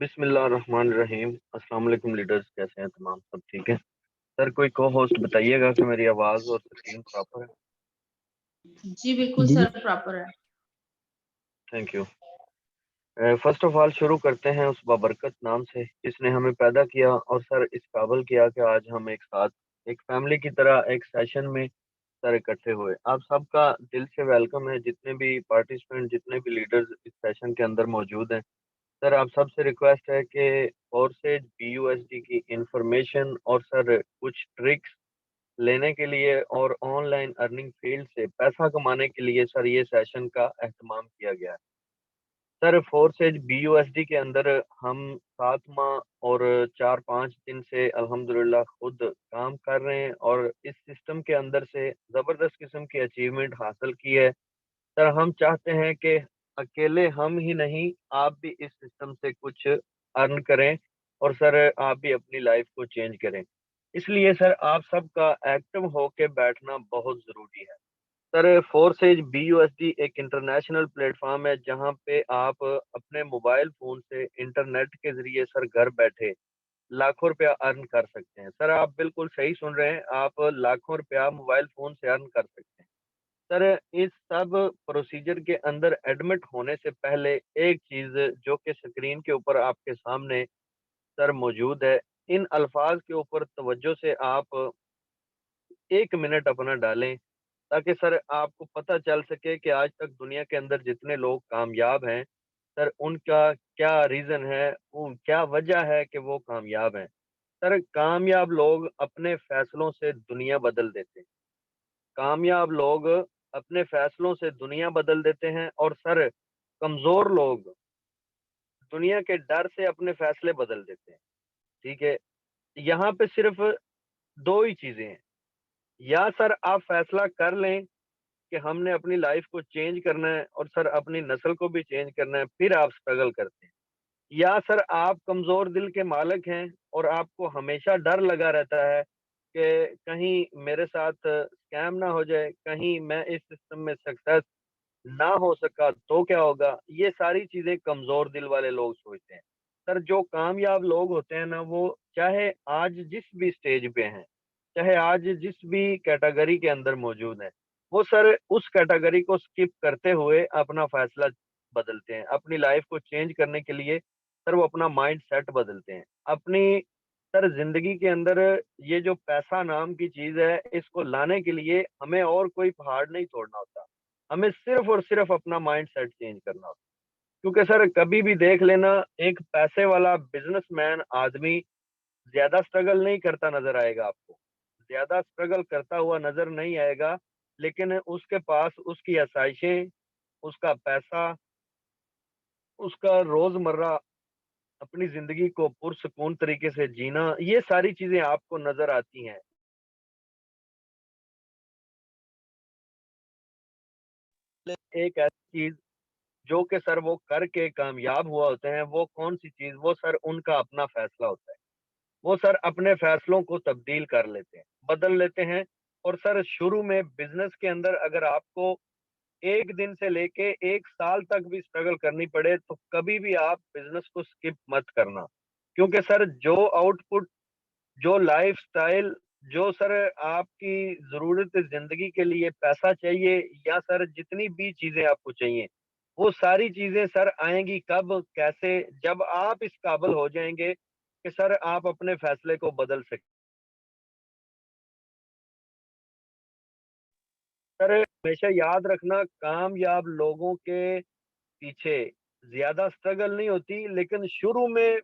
बिस्मिल्लाहिर्रहमानिर्रहीम। अस्सलाम वालेकुम लीडर्स, कैसे हैं तमाम? सब ठीक है सर? कोई को होस्ट बताइएगा कि मेरी आवाज़ और स्क्रीन प्रॉपर है? जी, बिल्कुल जी, सर प्रॉपर है। Thank you. First of all शुरू करते हैं उस बाबरकत नाम से जिसने हमें पैदा किया और सर इस काबिल किया कि आज हम एक साथ एक फैमिली की तरह एक सेशन में सर इकट्ठे हुए। आप सबका दिल से वेलकम है, जितने भी पार्टिसिपेंट, जितने भी लीडर्स इस सेशन के अंदर मौजूद हैं। सर आप सबसे रिक्वेस्ट है कि फोर्सेज BUSD की इंफॉर्मेशन और सर कुछ ट्रिक्स लेने के लिए और ऑनलाइन अर्निंग फील्ड से पैसा कमाने के लिए सर ये सेशन का एहतमाम किया गया है। सर फोर्सेज BUSD के अंदर हम 7 माह और 4-5 दिन से अल्हम्दुलिल्लाह खुद काम कर रहे हैं और इस सिस्टम के अंदर से ज़बरदस्त किस्म की अचीवमेंट हासिल की है। सर हम चाहते हैं कि अकेले हम ही नहीं, आप भी इस सिस्टम से कुछ अर्न करें और सर आप भी अपनी लाइफ को चेंज करें। इसलिए सर आप सबका एक्टिव होके बैठना बहुत ज़रूरी है। सर फोर्सेज BUSD एक इंटरनेशनल प्लेटफॉर्म है जहां पे आप अपने मोबाइल फ़ोन से इंटरनेट के ज़रिए सर घर बैठे लाखों रुपया अर्न कर सकते हैं। सर आप बिल्कुल सही सुन रहे हैं, आप लाखों रुपया मोबाइल फ़ोन से अर्न कर सकते हैं। सर इस सब प्रोसीजर के अंदर एडमिट होने से पहले एक चीज जो कि स्क्रीन के ऊपर आपके सामने सर मौजूद है, इन अल्फाज के ऊपर तवज्जो से आप 1 मिनट अपना डालें ताकि सर आपको पता चल सके कि आज तक दुनिया के अंदर जितने लोग कामयाब हैं सर उनका क्या रीजन है, वो क्या वजह है कि वो कामयाब हैं। सर कामयाब लोग अपने फैसलों से दुनिया बदल देते हैं। कामयाब लोग अपने फैसलों से दुनिया बदल देते हैं और सर कमजोर लोग दुनिया के डर से अपने फैसले बदल देते हैं। ठीक है, यहाँ पे सिर्फ दो ही चीजें हैं। या सर आप फैसला कर लें कि हमने अपनी लाइफ को चेंज करना है और सर अपनी नस्ल को भी चेंज करना है, फिर आप स्ट्रगल करते हैं। या सर आप कमजोर दिल के मालिक हैं और आपको हमेशा डर लगा रहता है कि कहीं मेरे साथ स्कैम ना हो जाए, कहीं मैं इस सिस्टम में सक्सेस ना हो सका तो क्या होगा। ये सारी चीजें कमजोर दिल वाले लोग सोचते हैं। सर जो कामयाब लोग होते हैं ना, वो चाहे आज जिस भी स्टेज पे हैं, चाहे आज जिस भी कैटेगरी के अंदर मौजूद हैं, वो सर उस कैटेगरी को स्किप करते हुए अपना फैसला बदलते हैं। अपनी लाइफ को चेंज करने के लिए सर वो अपना माइंड सेट बदलते हैं। अपनी सर जिंदगी के अंदर ये जो पैसा नाम की चीज है, इसको लाने के लिए हमें और कोई पहाड़ नहीं तोड़ना होता, हमें सिर्फ और सिर्फ अपना माइंड सेट चेंज करना होता। क्योंकि सर कभी भी देख लेना, एक पैसे वाला बिजनेसमैन आदमी ज्यादा स्ट्रगल नहीं करता नजर आएगा आपको, ज्यादा स्ट्रगल करता हुआ नजर नहीं आएगा, लेकिन उसके पास उसकी आसाइशें, उसका पैसा, उसका रोजमर्रा अपनी जिंदगी को पुरसकून तरीके से जीना, ये सारी चीजें आपको नजर आती हैं। एक ऐसी चीज जो कि सर वो करके कामयाब हुआ होते हैं, वो कौन सी चीज? वो सर उनका अपना फैसला होता है। वो सर अपने फैसलों को तब्दील कर लेते हैं, बदल लेते हैं। और सर शुरू में बिजनेस के अंदर अगर आपको 1 दिन से लेके 1 साल तक भी स्ट्रगल करनी पड़े तो कभी भी आप बिजनेस को स्किप मत करना। क्योंकि सर जो आउटपुट, जो लाइफस्टाइल, जो सर आपकी ज़रूरत ज़िंदगी के लिए पैसा चाहिए या सर जितनी भी चीज़ें आपको चाहिए, वो सारी चीज़ें सर आएँगी कब, कैसे? जब आप इस काबिल हो जाएँगे कि सर आप अपने फैसले को बदल सकें। सर हमेशा याद रखना, कामयाब लोगों के पीछे ज़्यादा स्ट्रगल नहीं होती, लेकिन शुरू में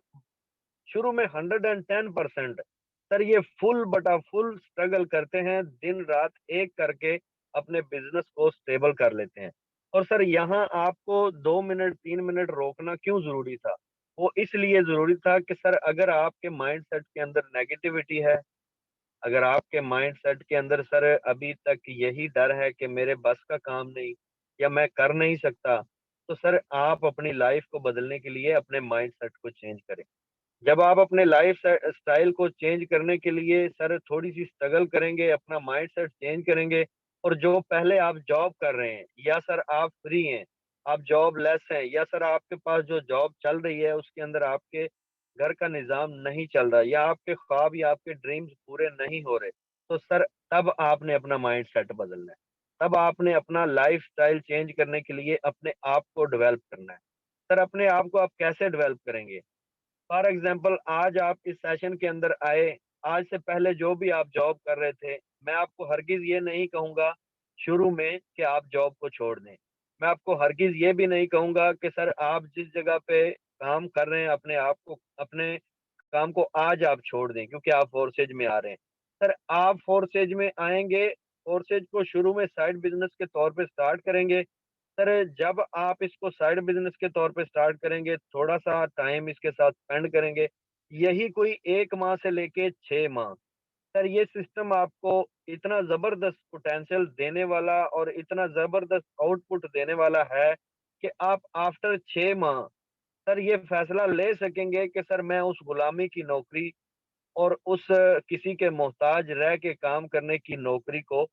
110% सर ये फुल बटा फुल स्ट्रगल करते हैं, दिन रात एक करके अपने बिजनेस को स्टेबल कर लेते हैं। और सर यहाँ आपको 2 मिनट 3 मिनट रोकना क्यों जरूरी था? वो इसलिए जरूरी था कि सर अगर आपके माइंड सेट के अंदर नेगेटिविटी है, अगर आपके माइंड सेट के अंदर सर अभी तक यही डर है कि मेरे बस का काम नहीं या मैं कर नहीं सकता, तो सर आप अपनी लाइफ को बदलने के लिए अपने माइंड सेट को चेंज करें। जब आप अपने लाइफ स्टाइल को चेंज करने के लिए सर थोड़ी सी स्ट्रगल करेंगे, अपना माइंड सेट चेंज करेंगे, और जो पहले आप जॉब कर रहे हैं या सर आप फ्री हैं, आप जॉब लेस हैं, या सर आपके पास जो जॉब चल रही है उसके अंदर आपके घर का निज़ाम नहीं चल रहा, या आपके ख्वाब या आपके ड्रीम्स पूरे नहीं हो रहे, तो सर तब आपने अपना माइंड सेट बदलना है। तब आपने अपना लाइफ़स्टाइल चेंज करने के लिए अपने आप को डेवलप करना है। सर अपने आप को आप कैसे डेवलप करेंगे? फॉर एग्जाम्पल आज आप इस सेशन के अंदर आए, आज से पहले जो भी आप जॉब कर रहे थे, मैं आपको हरगिज़ ये नहीं कहूँगा शुरू में कि आप जॉब को छोड़ दें। मैं आपको हरगिज़ ये भी नहीं कहूँगा कि सर आप जिस जगह पे काम कर रहे हैं अपने काम को आज आप छोड़ दें क्योंकि आप फोर्सेज में आ रहे हैं। सर आप फोर्सेज में आएँगे, फोर्सेज को शुरू में साइड बिज़नेस के तौर पे स्टार्ट करेंगे। सर जब आप इसको साइड बिज़नेस के तौर पे स्टार्ट करेंगे, थोड़ा-सा टाइम इसके साथ स्पेंड करेंगे, यही कोई 1 माह से लेके 6 माह, सर ये सिस्टम आपको इतना ज़बरदस्त पोटेंशियल देने वाला और इतना ज़बरदस्त आउटपुट देने वाला है कि आप आफ्टर 6 माह सर ये फैसला ले सकेंगे कि सर मैं उस गुलामी की नौकरी और उस किसी के मोहताज रह के काम करने की नौकरी को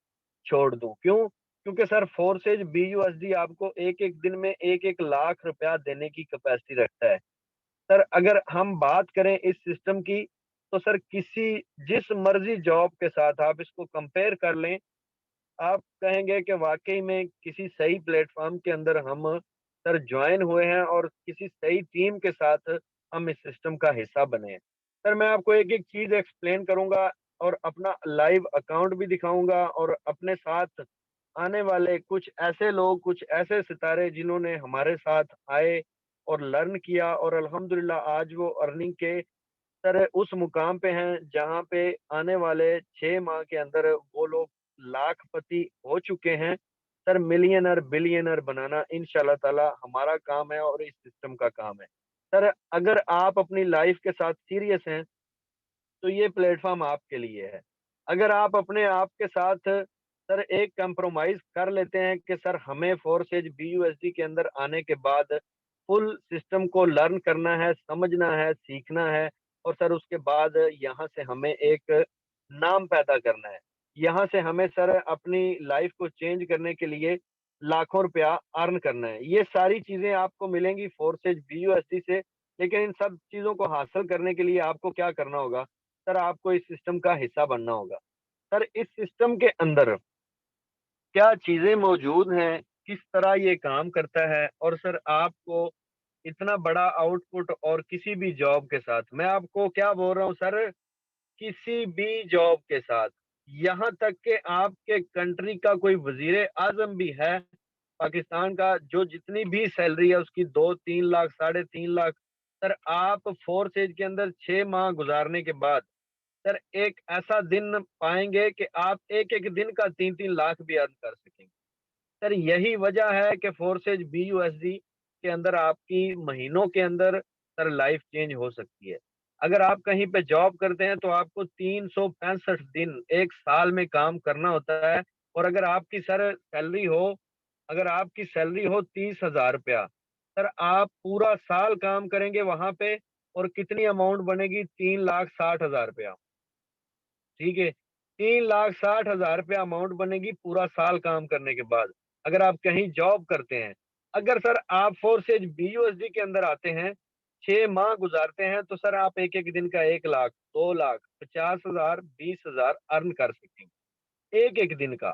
छोड़ दूँ। क्यों? क्योंकि सर फोर्सेज बीयूएसडी आपको एक-एक दिन में 1-1 लाख रुपया देने की कैपेसिटी रखता है। सर अगर हम बात करें इस सिस्टम की, तो सर जिस मर्ज़ी जॉब के साथ आप इसको कंपेयर कर लें, आप कहेंगे कि वाक़ई में किसी सही प्लेटफ़ॉर्म के अंदर हम सर जॉइन हुए हैं और किसी सही टीम के साथ हम इस सिस्टम का हिस्सा बने हैं। सर मैं आपको एक-एक चीज़ एक्सप्लेन करूँगा और अपना लाइव अकाउंट भी दिखाऊँगा और अपने साथ आने वाले कुछ ऐसे लोग, कुछ ऐसे सितारे जिन्होंने हमारे साथ आए और लर्न किया और अल्हम्दुलिल्लाह आज वो अर्निंग के सर उस मुकाम पे हैं जहाँ पे आने वाले 6 माह के अंदर वो लोग लाखपति हो चुके हैं। सर मिलियनर, बिलियनर बनाना इंशाअल्लाह ताला हमारा काम है और इस सिस्टम का काम है। सर अगर आप अपनी लाइफ़ के साथ सीरियस हैं, तो ये प्लेटफ़ॉर्म आपके लिए है। अगर आप अपने आप के साथ सर एक कंप्रोमाइज़ कर लेते हैं कि सर हमें फोर्सेज बीयूएसडी के अंदर आने के बाद फुल सिस्टम को लर्न करना है, समझना है, सीखना है और सर उसके बाद यहाँ से हमें एक नाम पैदा करना है। यहाँ से हमें सर अपनी लाइफ़ को चेंज करने के लिए लाखों रुपया अर्न करना है। ये सारी चीज़ें आपको मिलेंगी फोर्सेज बीयूएसडी से, लेकिन इन सब चीज़ों को हासिल करने के लिए आपको क्या करना होगा? सर आपको इस सिस्टम का हिस्सा बनना होगा। सर इस सिस्टम के अंदर क्या चीज़ें मौजूद हैं, किस तरह ये काम करता है और सर आपको इतना बड़ा आउटपुट और किसी भी जॉब के साथ मैं आपको क्या बोल रहा हूँ सर, किसी भी जॉब के साथ, यहाँ तक कि आपके कंट्री का कोई वज़ीर-ए-आज़म भी है, पाकिस्तान का जो जितनी भी सैलरी है उसकी 2-3 लाख, साढ़े 3 लाख, सर आप फोर्सेज के अंदर 6 माह गुज़ारने के बाद सर एक ऐसा दिन पाएँगे कि आप एक-एक दिन का 3-3 लाख भी अर्न कर सकेंगे। सर यही वजह है कि फोर्सेज बीयूएसडी के अंदर आपकी महीनों के अंदर सर लाइफ चेंज हो सकती है। अगर आप कहीं पे जॉब करते हैं तो आपको 365 दिन 1 साल में काम करना होता है और अगर आपकी सैलरी हो 30,000 रुपया, सर आप पूरा साल काम करेंगे वहाँ पे और कितनी अमाउंट बनेगी 3,60,000 रुपया। ठीक है? 3,60,000 रुपया अमाउंट बनेगी पूरा साल काम करने के बाद, अगर आप कहीं जॉब करते हैं। अगर सर आप फोर्सेज बीयूएसडी के अंदर आते हैं, 6 माह गुज़ारते हैं, तो सर आप एक-एक दिन का 1 लाख, 2 लाख, 50,000, 20,000 अर्न कर सकेंगे, एक-एक दिन का।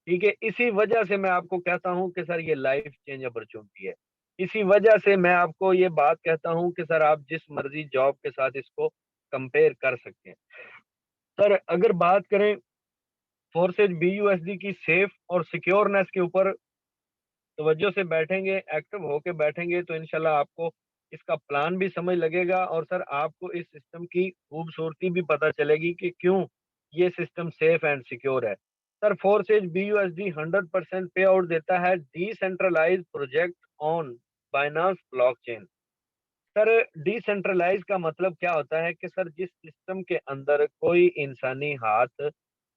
ठीक है? इसी वजह से मैं आपको कहता हूँ कि सर ये लाइफ चेंज अपॉर्च्युनिटी है। इसी वजह से मैं आपको ये बात कहता हूँ कि सर आप जिस मर्ज़ी जॉब के साथ इसको कंपेयर कर सकते हैं। सर अगर बात करें फोर्सेज बीयूएसडी की सेफ और सिक्योरनेस के ऊपर तवज्जो से बैठेंगे, एक्टिव होके बैठेंगे तो इंशाल्लाह आपको इसका प्लान भी समझ लगेगा और सर आपको इस सिस्टम की खूबसूरती भी पता चलेगी कि क्यों ये सिस्टम सेफ एंड सिक्योर है। Sir Forsage BUSD 100% pay out देता है decentralised project on Binance blockchain. Sir decentralise का मतलब क्या होता है कि सर जिस सिस्टम के अंदर कोई इंसानी हाथ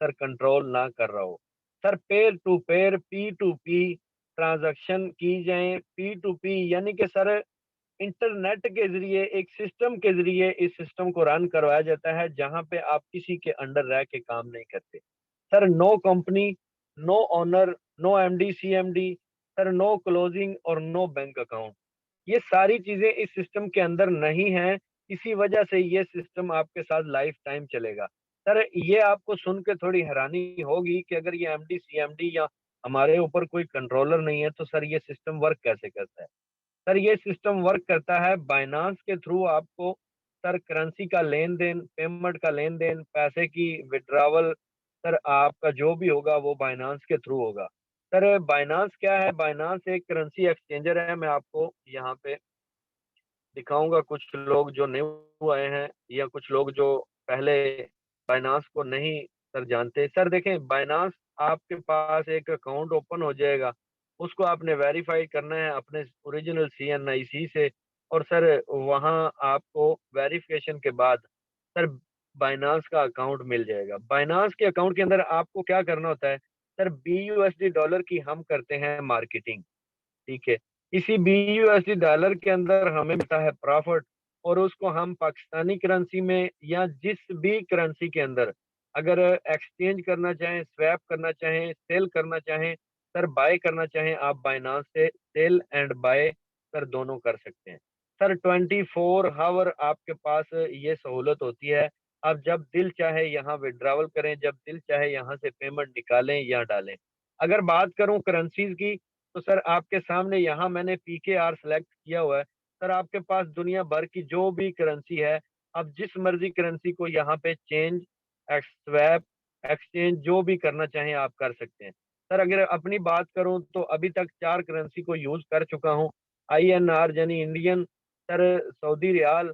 सर कंट्रोल ना कर रहा हो, sir peer to peer P to P transaction की जाए, पी टू पी यानी कि सर इंटरनेट के जरिए एक सिस्टम के जरिए इस सिस्टम को रन करवाया जाता है जहां पे आप किसी के अंडर रह के काम नहीं करते। Sir no company, no owner, no MD CMD, sir no closing और नो बैंक अकाउंट, ये सारी चीजें इस सिस्टम के अंदर नहीं है। इसी वजह से ये सिस्टम आपके साथ लाइफ टाइम चलेगा। सर ये आपको सुन के थोड़ी हैरानी होगी कि अगर ये एमडी सीएमडी या हमारे ऊपर कोई कंट्रोलर नहीं है तो सर ये सिस्टम वर्क कैसे करता है। सर ये सिस्टम वर्क करता है बाइनांस के थ्रू। आपको सर करेंसी का लेन देन, पेमेंट का लेन देन, पैसे की विड्रावल, सर आपका जो भी होगा वो बाइनांस के थ्रू होगा। सर बाइनांस क्या है? बाइनांस एक करेंसी एक्सचेंजर है। मैं आपको यहाँ पे दिखाऊंगा। कुछ लोग जो न्यू आए हैं या कुछ लोग जो पहले बाइनांस को नहीं सर जानते। सर देखें, बाइनांस आपके पास एक अकाउंट ओपन हो जाएगा, उसको आपने वेरीफाई करना है अपने ओरिजिनल CNIC से। और सर वहाँ आपको वेरिफिकेशन के बाद सर बाइनांस का अकाउंट मिल जाएगा। बाइनांस के अकाउंट के अंदर आपको क्या करना होता है? सर BUSD डॉलर की हम करते हैं मार्केटिंग, ठीक है। इसी BUSD डॉलर के अंदर हमें मिलता है प्रॉफिट, और उसको हम पाकिस्तानी करेंसी में या जिस भी करेंसी के अंदर अगर एक्सचेंज करना चाहें, स्वैप करना चाहें, सेल करना चाहें, सर बाय करना चाहें, आप बाइनांस से सेल एंड बाय सर दोनों कर सकते हैं। सर 24 आवर आपके पास ये सहूलत होती है। आप जब दिल चाहे यहाँ विड्रावल करें, जब दिल चाहे यहाँ से पेमेंट निकालें या डालें। अगर बात करूं करेंसीज की, तो सर आपके सामने यहाँ मैंने PKR सेलेक्ट किया हुआ है। सर आपके पास दुनिया भर की जो भी करेंसी है, आप जिस मर्जी करेंसी को यहाँ पे चेंज, स्वैप, एक्सचेंज जो भी करना चाहें आप कर सकते हैं। सर अगर अपनी बात करूं तो अभी तक 4 करेंसी को यूज कर चुका हूं। INR यानी इंडियन, सर सऊदी रियाल,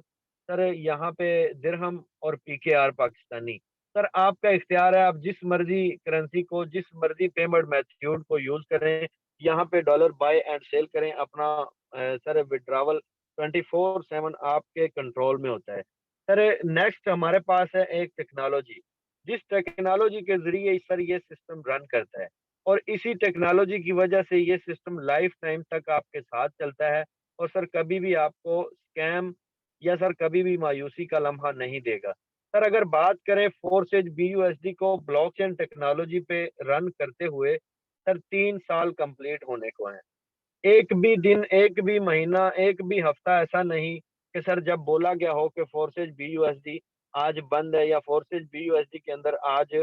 सर यहाँ पे दिरहम, और PKR पाकिस्तानी। सर आपका इख्तियार है, आप जिस मर्जी करेंसी को, जिस मर्जी पेमेंट मेथड को यूज करें। यहाँ पे डॉलर बाय एंड सेल करें अपना। सर विड्रावल 24/7 आपके कंट्रोल में होता है। सर नेक्स्ट हमारे पास है एक टेक्नोलॉजी, जिस टेक्नोलॉजी के जरिए सर ये सिस्टम रन करता है, और इसी टेक्नोलॉजी की वजह से ये सिस्टम लाइफ टाइम तक आपके साथ चलता है। और सर कभी भी आपको स्कैम या सर कभी भी मायूसी का लम्हा नहीं देगा। सर अगर बात करें फोर्सेज BUSD को ब्लॉकचेन टेक्नोलॉजी पे रन करते हुए, सर 3 साल कंप्लीट होने को हैं। एक भी दिन, एक भी महीना, एक भी हफ्ता ऐसा नहीं कि सर जब बोला गया हो कि फोर्सेज BUSD आज बंद है, या फोर्सेज BUSD के अंदर आज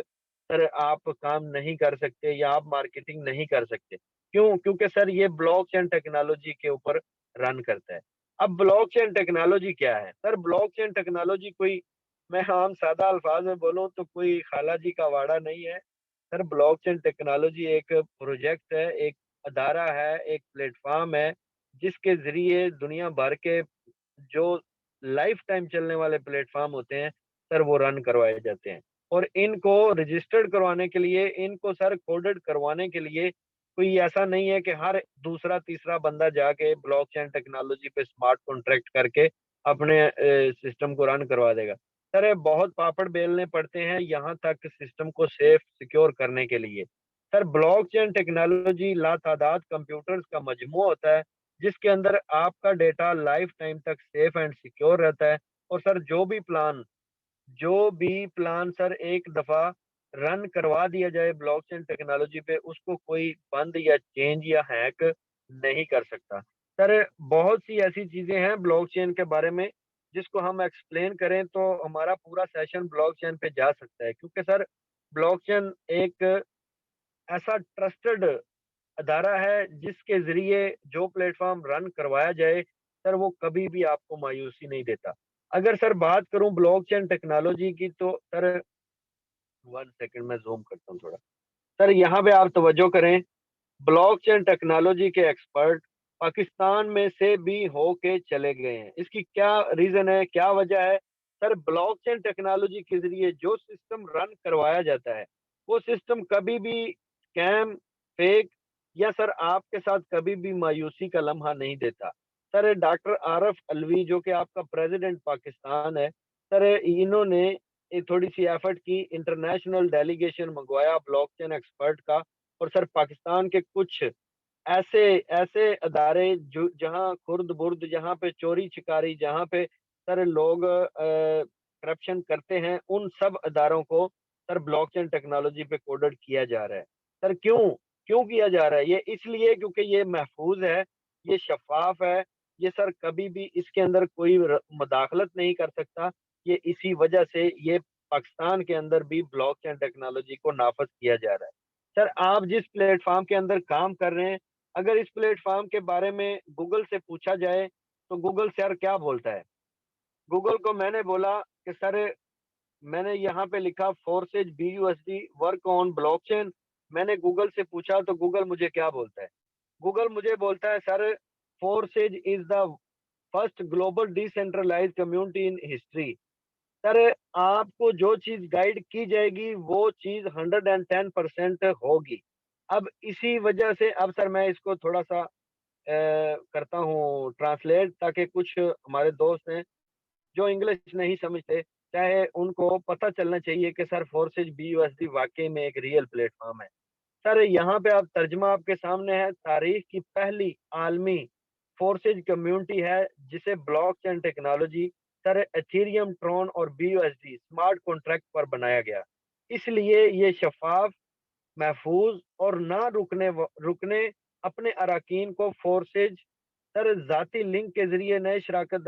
सर आप काम नहीं कर सकते या आप मार्केटिंग नहीं कर सकते। क्यों? क्योंकि सर ये ब्लॉकचेन टेक्नोलॉजी के ऊपर रन करता है। अब ब्लॉकचेन टेक्नोलॉजी क्या है? सर ब्लॉकचेन टेक्नोलॉजी कोई, मैं आम सादा अल्फाज में बोलूं तो कोई खाला जी का वाड़ा नहीं है। सर ब्लॉकचेन टेक्नोलॉजी एक प्रोजेक्ट है, एक अदारा है, एक प्लेटफॉर्म है, जिसके जरिए दुनिया भर के जो लाइफ टाइम चलने वाले प्लेटफॉर्म होते हैं सर वो रन करवाए जाते हैं। और इनको रजिस्टर्ड करवाने के लिए, इनको सर कोडेड करवाने के लिए कोई ऐसा नहीं है कि हर दूसरा तीसरा बंदा जाके ब्लॉकचेन टेक्नोलॉजी पे स्मार्ट कॉन्ट्रैक्ट करके अपने सिस्टम को रन करवा देगा। सर ये बहुत पापड़ बेलने पड़ते हैं यहाँ तक सिस्टम को सेफ सिक्योर करने के लिए। सर ब्लॉकचेन टेक्नोलॉजी लातादाद कंप्यूटर्स का मजमू होता है, जिसके अंदर आपका डेटा लाइफ टाइम तक सेफ एंड सिक्योर रहता है। और सर जो भी प्लान सर एक दफा रन करवा दिया जाए ब्लॉकचेन टेक्नोलॉजी पे, उसको कोई बंद या चेंज या हैक नहीं कर सकता। सर बहुत सी ऐसी चीजें हैं ब्लॉकचेन के बारे में, जिसको हम एक्सप्लेन करें तो हमारा पूरा सेशन ब्लॉकचेन पे जा सकता है। क्योंकि सर ब्लॉकचेन एक ऐसा ट्रस्टेड अदारा है जिसके ज़रिए जो प्लेटफ़ॉर्म रन करवाया जाए, सर वो कभी भी आपको मायूसी नहीं देता। अगर सर बात करूँ ब्लॉकचेन टेक्नोलॉजी की, तो सर 1 सेकंड मैं ज़ूम करता हूँ थोड़ा। सर यहाँ पे आप तवज्जो करें, ब्लॉकचेन टेक्नोलॉजी के एक्सपर्ट पाकिस्तान में से भी होके चले गए हैं। इसकी क्या रीज़न है, क्या वजह है? सर ब्लॉकचेन टेक्नोलॉजी के ज़रिए जो सिस्टम रन करवाया जाता है, वो सिस्टम कभी भी स्कैम, फेक या सर आपके साथ कभी भी मायूसी का लम्हा नहीं देता। सर डॉक्टर आरफ अलवी जो कि आपका प्रेसिडेंट पाकिस्तान है, सर इन्होंने थोड़ी सी एफर्ट की, इंटरनेशनल डेलीगेशन मंगवाया ब्लॉकचेन एक्सपर्ट का। और सर पाकिस्तान के कुछ ऐसे ऐसे अदारे जो जहाँ खुर्द बुर्द, जहाँ पे चोरी छिकारी, जहाँ पे सर लोग करप्शन करते हैं, उन सब अदारों को सर ब्लॉकचेन टेक्नोलॉजी पे कोडेड किया जा रहा है। सर क्यों? क्यों किया जा रहा है? ये इसलिए क्योंकि ये महफूज है, ये शफाफ है, ये सर कभी भी इसके अंदर कोई मुदाखलत नहीं कर सकता। ये इसी वजह से ये पाकिस्तान के अंदर भी ब्लॉकचेन टेक्नोलॉजी को नाफज किया जा रहा है। सर आप जिस प्लेटफॉर्म के अंदर काम कर रहे हैं, अगर इस प्लेटफॉर्म के बारे में गूगल से पूछा जाए तो गूगल सर क्या बोलता है? गूगल को मैंने बोला कि सर मैंने यहाँ पे लिखा forces BUSD work on blockchain. मैंने गूगल से पूछा तो गूगल मुझे क्या बोलता है? गूगल मुझे बोलता है sir Forsage is the first global decentralised community in history. Sir आपको जो चीज गाइड की जाएगी वो चीज 110% होगी। अब इसी वजह से अब सर मैं इसको थोड़ा सा करता हूँ ट्रांसलेट, ताकि कुछ हमारे दोस्त हैं जो इंग्लिश नहीं समझते, चाहे उनको पता चलना चाहिए कि सर फोर्सेज BUSD वाकई में एक रियल प्लेटफॉर्म है। सर यहाँ पे आप तर्जमा आपके सामने है, तारीख की पहली आलमी फोर्सेज कम्युनिटी है जिसे blockchain technology sir Ethereum, Tron और BUSD स्मार्ट कॉन्ट्रैक्ट पर बनाया गया। इसलिए ये शफाफ, महफूज और ना रुकने अपने अराकीन को फोर्सेज सर जाती लिंक के जरिए नए शराकत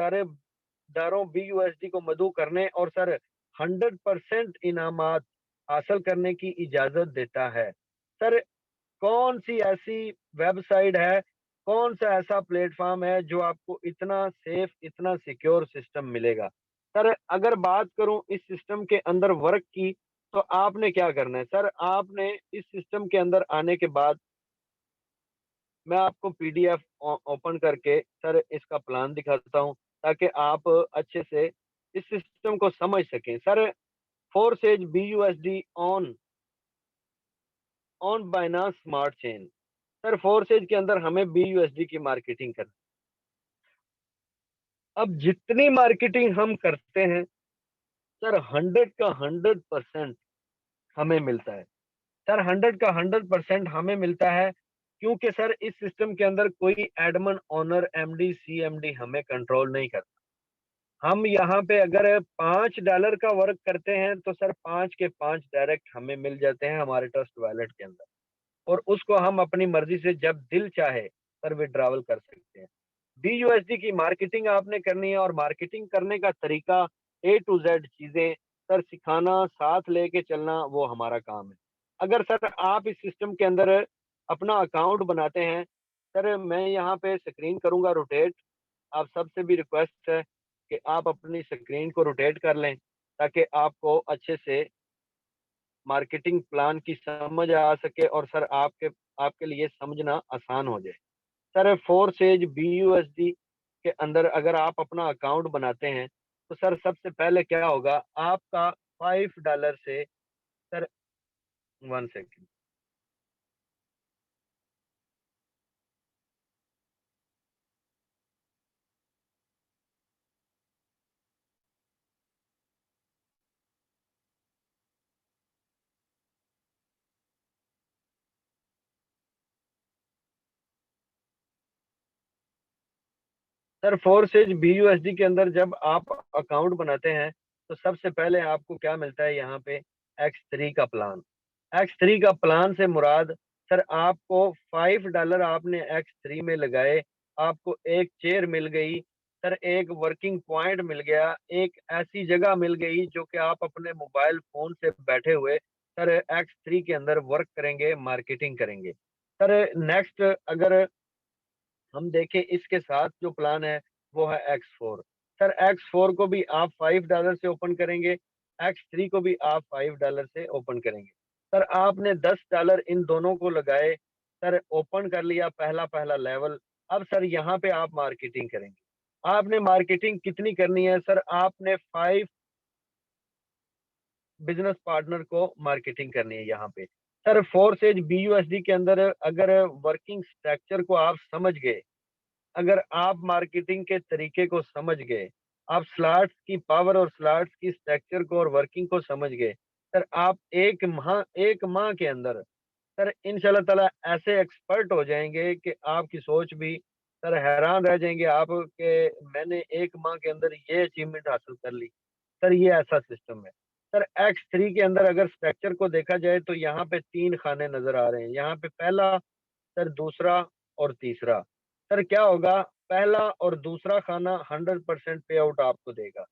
दारों BUSD को मदऊ करने और सर 100% इनामात हासिल करने की इजाजत देता है। सर कौन सी ऐसी वेबसाइट है, कौन सा ऐसा प्लेटफॉर्म है जो आपको इतना सेफ, इतना सिक्योर सिस्टम मिलेगा? सर अगर बात करूं इस सिस्टम के अंदर वर्क की, तो आपने क्या करना है? सर आपने इस सिस्टम के अंदर आने के बाद मैं आपको PDF ओपन करके सर इसका प्लान दिखाता हूं, ताकि आप अच्छे से इस सिस्टम को समझ सकें। Sir forces BUSD on on Binance smart chain. Sir forces के अंदर हमें BUSD की मार्केटिंग करनी। अब जितनी मार्केटिंग हम करते हैं सर 100 का 100% हमें मिलता है। सर 100 का 100% हमें मिलता है, क्योंकि सर इस सिस्टम के अंदर कोई एडमन, ओनर, MD, CMD हमें कंट्रोल नहीं करता। हम यहाँ पे अगर $5 का वर्क करते हैं तो सर 5 के 5 डायरेक्ट हमें मिल जाते हैं हमारे ट्रस्ट वॉलेट के अंदर, और उसको हम अपनी मर्जी से जब दिल चाहे सर विड्रॉवल कर सकते हैं। BUSD की मार्केटिंग आपने करनी है, और मार्केटिंग करने का तरीका A to Z चीजें सर सिखाना, साथ लेके चलना, वो हमारा काम है। अगर सर आप इस सिस्टम के अंदर अपना अकाउंट बनाते हैं, सर मैं यहाँ पे स्क्रीन करूंगा रोटेट। आप सबसे भी रिक्वेस्ट है कि आप अपनी स्क्रीन को रोटेट कर लें, ताकि आपको अच्छे से मार्केटिंग प्लान की समझ आ सके और सर आपके आपके लिए समझना आसान हो जाए। सर फोर्सेज BUSD के अंदर अगर आप अपना अकाउंट बनाते हैं तो सर सबसे पहले क्या होगा, आपका $5 से sir 1 second. Sir forces BUSD के अंदर जब आप अकाउंट बनाते हैं तो सबसे पहले आपको क्या मिलता है यहाँ पे, X3 का प्लान। X3 का प्लान से मुराद सर आपको $5 आपने X3 में लगाए, आपको एक चेयर मिल गई, सर एक वर्किंग पॉइंट मिल गया, एक ऐसी जगह मिल गई जो कि आप अपने मोबाइल फोन से बैठे हुए सर X3 के अंदर वर्क करेंगे, मार्केटिंग करेंगे। सर नेक्स्ट अगर हम देखें इसके साथ जो प्लान है वो है X4। सर X4 को भी आप $5 से ओपन करेंगे, X3 को भी आप $5 से ओपन करेंगे। सर आपने $10 इन दोनों को लगाए, सर ओपन कर लिया पहला पहला लेवल। अब सर यहाँ पे आप मार्केटिंग करेंगे। आपने मार्केटिंग कितनी करनी है? सर आपने 5 बिजनेस पार्टनर को मार्केटिंग करनी है यहाँ पे। सर फोर्सेज BUSD के अंदर अगर वर्किंग स्ट्रक्चर को आप समझ गए, अगर आप मार्केटिंग के तरीके को समझ गए, आप स्लॉट्स की पावर और स्लॉट्स की स्ट्रक्चर को और वर्किंग को समझ गए, सर आप एक माह के अंदर सर इंशाल्लाह ताला ऐसे एक्सपर्ट हो जाएंगे कि आपकी सोच भी सर हैरान रह जाएंगे आप कि मैंने एक माह के अंदर ये अचीवमेंट हासिल कर ली। सर ये ऐसा सिस्टम है। सर X3 के अंदर अगर स्ट्रक्चर को देखा जाए तो यहाँ पे 3 खाने नजर आ रहे हैं। यहाँ पे पहला, सर दूसरा और तीसरा। सर क्या होगा, पहला और दूसरा खाना 100% पे आउट आपको देगा।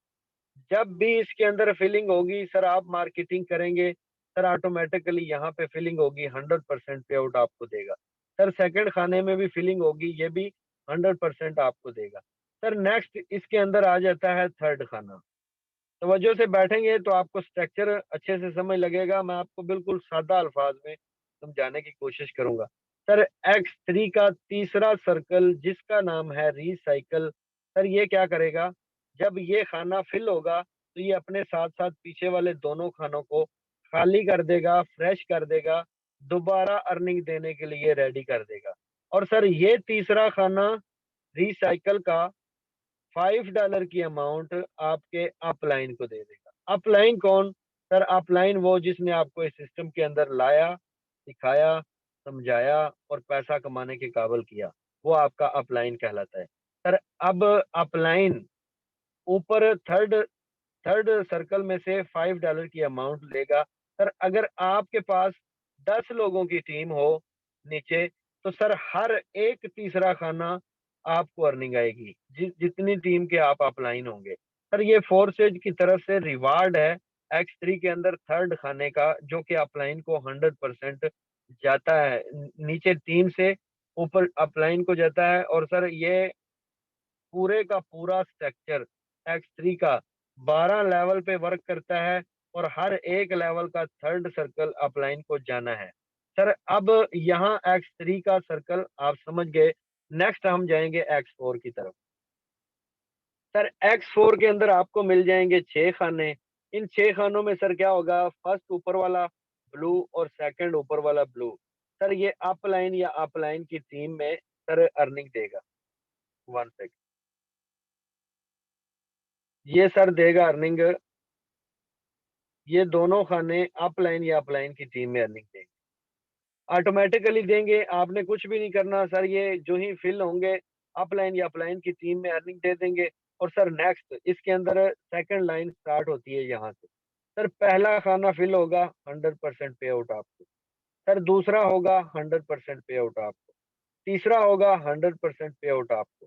जब भी इसके अंदर फिलिंग होगी सर, आप मार्केटिंग करेंगे सर, ऑटोमेटिकली यहाँ पे फिलिंग होगी, 100% पे आउट आपको देगा। सर सेकंड खाने में भी फिलिंग होगी, ये भी 100% आपको देगा। सर नेक्स्ट इसके अंदर आ जाता है थर्ड खाना। तवज्जो से बैठेंगे तो आपको स्ट्रक्चर अच्छे से समझ लगेगा। मैं आपको बिल्कुल सादा अल्फाज में समझाने की कोशिश करूंगा। सर X3 का तीसरा सर्कल जिसका नाम है रिसाइकल, सर ये क्या करेगा, जब ये खाना फिल होगा तो ये अपने साथ साथ पीछे वाले दोनों खानों को खाली कर देगा, फ्रेश कर देगा, दोबारा अर्निंग देने के लिए रेडी कर देगा। और सर ये तीसरा खाना रिसाइकल का $5 की अमाउंट आपके अपलाइन को दे देगा। अपलाइन कौन, सर अपलाइन वो जिसने आपको इस सिस्टम के अंदर लाया, सिखाया, समझाया और पैसा कमाने के काबिल किया, वो आपका अपलाइन कहलाता है। सर अब अपलाइन ऊपर थर्ड थर्ड सर्कल में से $5 की अमाउंट लेगा। सर अगर आपके पास 10 लोगों की टीम हो नीचे, तो सर हर एक तीसरा खाना आपको अर्निंग आएगी जितनी टीम के आप अपलाइन होंगे। सर ये फोर्सेज की तरफ से रिवार्ड है X3 के अंदर थर्ड खाने का, जो कि अपलाइन को 100% जाता है नीचे टीम से, ऊपर अपलाइन को जाता है। और सर ये पूरे का पूरा स्ट्रक्चर X3 का 12 लेवल पे वर्क करता है और हर एक लेवल का थर्ड सर्कल अपलाइन को जाना है। सर अब यहाँ X3 का सर्कल आप समझ गए। नेक्स्ट हम जाएंगे X4 की तरफ। सर X4 के अंदर आपको मिल जाएंगे 6 खाने। इन 6 खानों में सर क्या होगा, फर्स्ट ऊपर वाला ब्लू और सेकंड ऊपर वाला ब्लू। सर ये अपलाइन या अपलाइन की टीम में सर अर्निंग देगा। वन सेकंड, ये सर देगा अर्निंग, ये दोनों खाने अपलाइन या अपलाइन की टीम में अर्निंग देंगे, ऑटोमेटिकली देंगे। आपने कुछ भी नहीं करना सर, ये जो ही फिल होंगे अपलाइन या अपलाइन की टीम में अर्निंग दे देंगे। और सर नेक्स्ट इसके अंदर सेकंड लाइन स्टार्ट होती है यहाँ से। सर पहला खाना फिल होगा, 100% पे आउट आपको। सर दूसरा होगा 100% पे आउट आपको। तीसरा होगा 100% पे आउट आपको।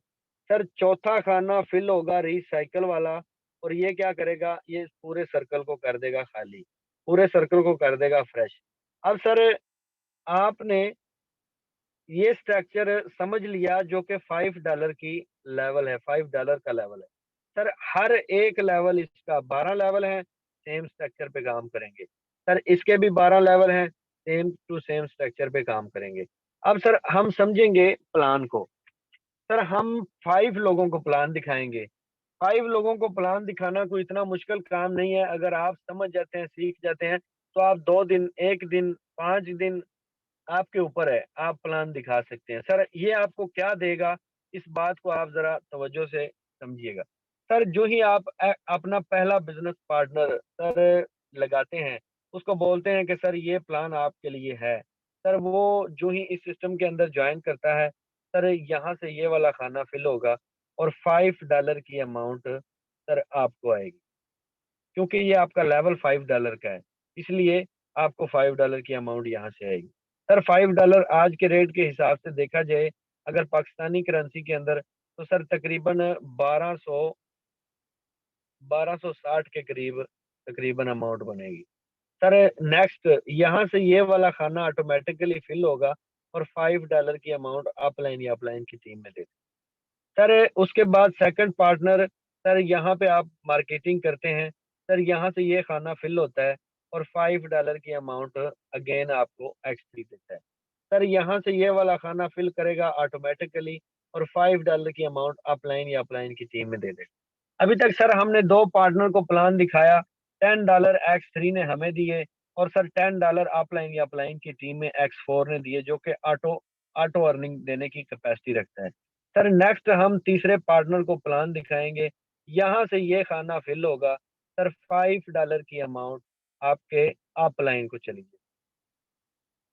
सर चौथा खाना फिल होगा रिसाइकल वाला, और ये क्या करेगा, ये पूरे सर्कल को कर देगा खाली, पूरे सर्कल को कर देगा फ्रेश। अब सर आपने ये स्ट्रक्चर समझ लिया जो कि $5 की लेवल है, $5 का लेवल है। सर हर एक लेवल, इसका 12 लेवल है, सेम स्ट्रक्चर पे काम करेंगे। सर इसके भी 12 लेवल हैं, सेम टू सेम स्ट्रक्चर पे काम करेंगे। अब सर हम समझेंगे प्लान को। सर हम 5 लोगों को प्लान दिखाएंगे। 5 लोगों को प्लान दिखाना कोई इतना मुश्किल काम नहीं है। अगर आप समझ जाते हैं, सीख जाते हैं, तो आप 2 दिन, 1 दिन, 5 दिन, आपके ऊपर है, आप प्लान दिखा सकते हैं। सर ये आपको क्या देगा, इस बात को आप जरा तवज्जो से समझिएगा। सर जो ही आप अपना पहला बिजनेस पार्टनर सर लगाते हैं, उसको बोलते हैं कि सर ये प्लान आपके लिए है। सर वो जो ही इस सिस्टम के अंदर ज्वाइन करता है, सर यहाँ से ये वाला खाना फिल होगा और $5 की अमाउंट सर आपको आएगी। क्योंकि ये आपका लेवल $5 का है, इसलिए आपको $5 की अमाउंट यहाँ से आएगी। सर $5 आज के रेट के हिसाब से देखा जाए, अगर पाकिस्तानी करेंसी के अंदर, तो सर तकरीबन 1260 के करीब तकरीबन अमाउंट बनेगी। सर नेक्स्ट यहाँ से ये वाला खाना ऑटोमेटिकली फिल होगा और $5 की अमाउंट अपलाइन या अपलाइन की टीम में दे। सर उसके बाद सेकंड पार्टनर, सर यहाँ पे आप मार्केटिंग करते हैं, सर यहाँ से ये खाना फिल होता है और $5 की अमाउंट अगेन आपको X3 देता है। सर यहाँ से ये वाला खाना फिल करेगा ऑटोमेटिकली और $5 की अमाउंट अपलाइन या अपलाइन की टीम में दे देगा। अभी तक सर हमने 2 पार्टनर को प्लान दिखाया, $10 X3 ने हमें दिए और सर $10 अपलाइन या अपलाइन की टीम में X4 ने दिए, जो कि ऑटो ऑटो अर्निंग देने की कैपेसिटी रखता है। सर नेक्स्ट हम तीसरे पार्टनर को प्लान दिखाएंगे, यहाँ से ये खाना फिल होगा, सर $5 की अमाउंट आपके अपलाइन को चली गई।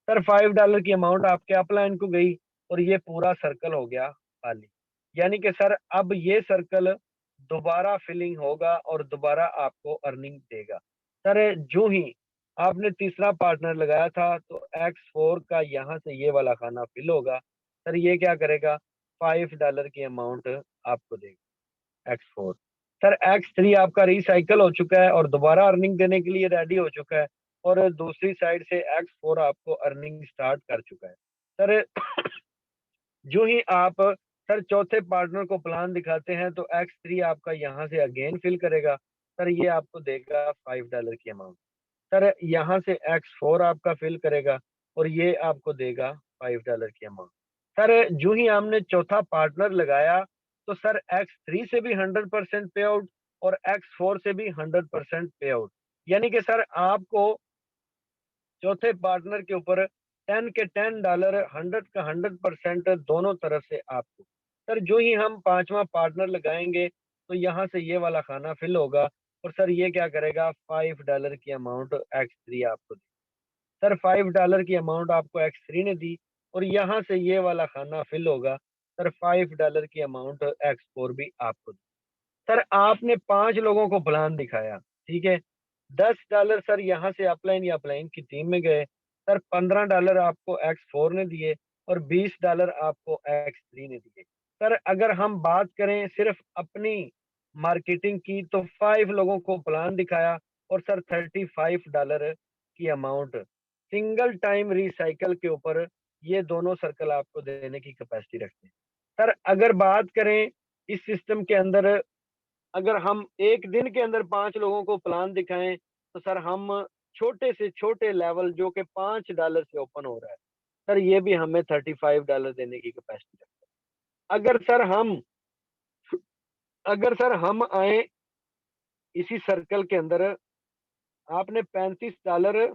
सर $5 की अमाउंट आपके अपलाइन को गई और ये पूरा सर्कल हो गया खाली। यानी कि सर अब ये सर्कल दोबारा फिलिंग होगा और दोबारा आपको अर्निंग देगा। सर जो ही आपने तीसरा पार्टनर लगाया था तो X4 का यहाँ से ये वाला खाना फिल होगा। सर ये क्या करेगा, $5 की अमाउंट आपको देगा X4। सर X3 आपका रिसाइकल हो चुका है और दोबारा अर्निंग देने के लिए रेडी हो चुका है, और दूसरी साइड से X4 आपको अर्निंग स्टार्ट कर चुका है। सर जो ही आप सर चौथे पार्टनर को प्लान दिखाते हैं तो X3 आपका यहाँ से अगेन फिल करेगा। सर ये आपको देगा $5 की अमाउंट। सर यहाँ से X4 आपका फिल करेगा और ये आपको देगा $5 की अमाउंट। सर जो ही हमने चौथा पार्टनर लगाया तो सर X3 से भी 100% पे आउट और X4 से भी 100% पे आउट। यानी कि सर आपको चौथे पार्टनर के ऊपर 10 के $10, 100 का 100% दोनों तरफ से आपको। सर जो ही हम पांचवा पार्टनर लगाएंगे तो यहाँ से ये वाला खाना फिल होगा और सर ये क्या करेगा, $5 की अमाउंट X3 आपको दी। सर $5 की अमाउंट आपको X3 ने दी और यहाँ से ये वाला खाना फिल होगा। सर $5 की अमाउंट X4 भी आपको दी। सर आपने 5 लोगों को प्लान दिखाया, ठीक है। $10 सर यहाँ से अपलाइन या अपलाइन की टीम में गए। सर $15 आपको X4 ने दिए और $20 आपको X3 ने दिए। सर अगर हम बात करें सिर्फ अपनी मार्केटिंग की तो 5 लोगों को प्लान दिखाया और सर $35 की अमाउंट सिंगल टाइम रिसाइकल के ऊपर ये दोनों सर्कल आपको देने की कैपेसिटी रखते हैं। सर अगर बात करें इस सिस्टम के अंदर, अगर हम एक दिन के अंदर 5 लोगों को प्लान दिखाएं तो सर हम छोटे से छोटे लेवल जो कि $5 से ओपन हो रहा है, सर ये भी हमें $35 देने की कैपेसिटी रखता है। अगर सर हम आए इसी सर्कल के अंदर, आपने $35,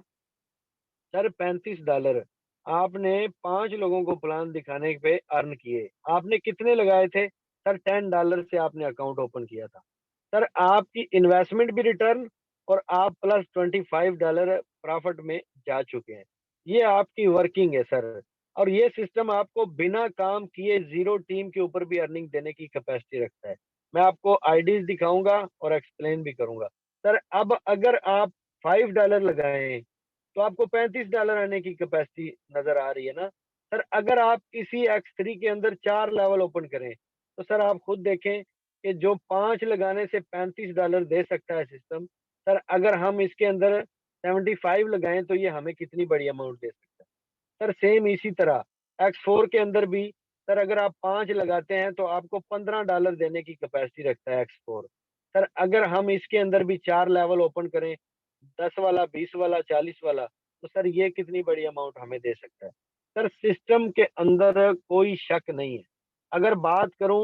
सर $35 आपने 5 लोगों को प्लान दिखाने पे अर्न किए। आपने कितने लगाए थे, सर $10 से आपने अकाउंट ओपन किया था। सर आपकी इन्वेस्टमेंट भी रिटर्न और आप प्लस $25 प्रॉफिट में जा चुके हैं। ये आपकी वर्किंग है सर, और ये सिस्टम आपको बिना काम किए जीरो टीम के ऊपर भी अर्निंग देने की कैपेसिटी रखता है। मैं आपको आईडीज दिखाऊंगा और एक्सप्लेन भी करूंगा। सर अब अगर आप $5 लगाएं तो आपको $35 आने की कैपेसिटी नजर आ रही है ना। सर अगर आप इसी X3 के अंदर 4 लेवल ओपन करें तो सर आप खुद देखें कि जो 5 लगाने से $35 दे सकता है सिस्टम, सर अगर हम इसके अंदर 75 लगाएं तो ये हमें कितनी बड़ी अमाउंट दे सकता है। सर सेम इसी तरह X4 के अंदर भी सर अगर आप 5 लगाते हैं तो आपको $15 देने की कैपेसिटी रखता है X4। सर अगर हम इसके अंदर भी 4 लेवल ओपन करें, 10 वाला, 20 वाला, 40 वाला, तो सर ये कितनी बड़ी अमाउंट हमें दे सकता है। सर सिस्टम के अंदर कोई शक नहीं है। अगर बात करूं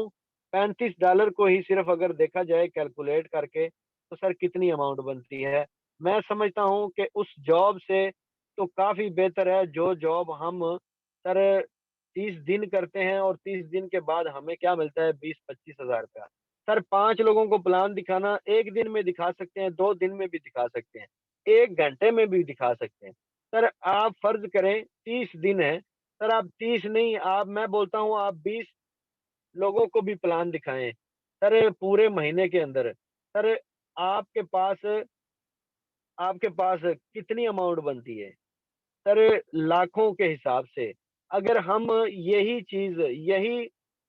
$35 को ही सिर्फ अगर देखा जाए कैलकुलेट करके तो सर कितनी अमाउंट बनती है। मैं समझता हूं कि उस जॉब से तो काफी बेहतर है जो जॉब हम सर 30 दिन करते हैं और 30 दिन के बाद हमें क्या मिलता है, 20-25 हज़ार रुपया। सर 5 लोगों को प्लान दिखाना एक दिन में दिखा सकते हैं, 2 दिन में भी दिखा सकते हैं, 1 घंटे में भी दिखा सकते हैं। सर आप फर्ज करें 30 दिन है, सर आप 30 नहीं, आप मैं बोलता हूँ आप 20 लोगों को भी प्लान दिखाएं सर पूरे महीने के अंदर। सर आपके पास आपके पास कितनी अमाउंट बनती है, सर लाखों के हिसाब से। अगर हम यही